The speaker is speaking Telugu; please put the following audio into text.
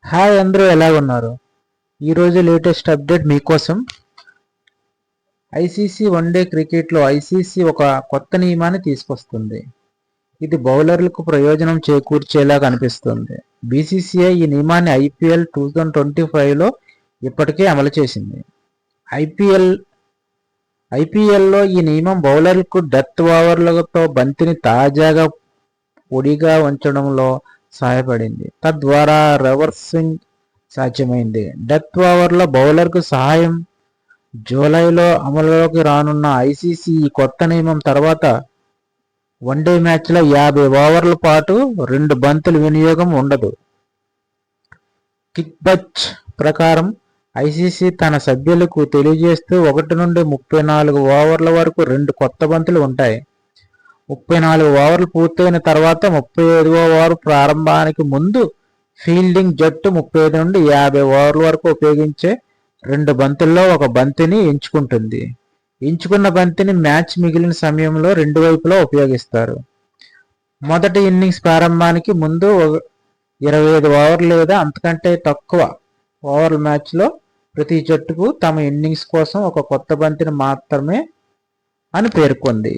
హాయ్, అందరూ ఎలా ఉన్నారు? ఈరోజు లేటెస్ట్ అప్డేట్ మీకోసం. ఐసీసీ వన్డే క్రికెట్లో ఐసీసీ ఒక కొత్త నియమాన్ని తీసుకొస్తుంది. ఇది బౌలర్లకు ప్రయోజనం చేకూర్చేలా కనిపిస్తుంది. బీసీసీఐ ఈ నియమాన్ని ఐపీఎల్ 2025లో ఇప్పటికే అమలు చేసింది. ఐపీఎల్లో ఈ నియమం బౌలర్లకు డెత్ ఓవర్లతో బంతిని తాజాగా పొడిగా ఉంచడంలో సహాయపడింది. తద్వారా రివర్సింగ్ సాధ్యమైంది. డెత్ ఓవర్ల బౌలర్కు సహాయం. జూలైలో అమలులోకి రానున్న ఐసీసీ ఈ కొత్త నియమం తర్వాత వన్డే మ్యాచ్లో 50 ఓవర్ల పాటు 2 బంతుల వినియోగం ఉండదు. కిక్బచ్ ప్రకారం ఐసీసీ తన సభ్యులకు తెలియజేస్తూ 1 నుండి 34 ఓవర్ల వరకు 2 కొత్త బంతులు ఉంటాయి. 34 ఓవర్లు పూర్తయిన తర్వాత 35వ ఓవర్ ప్రారంభానికి ముందు ఫీల్డింగ్ జట్టు 35 నుండి 50 ఓవర్ల వరకు ఉపయోగించే 2 బంతుల్లో ఒక బంతిని ఎంచుకుంటుంది. ఎంచుకున్న బంతిని మ్యాచ్ మిగిలిన సమయంలో రెండు వైపులా ఉపయోగిస్తారు. మొదటి ఇన్నింగ్స్ ప్రారంభానికి ముందు 25 ఓవర్లు లేదా అంతకంటే తక్కువ ఓవర్ల మ్యాచ్లో ప్రతి జట్టుకు తమ ఇన్నింగ్స్ కోసం ఒక కొత్త బంతిని మాత్రమే అని పేర్కొంది.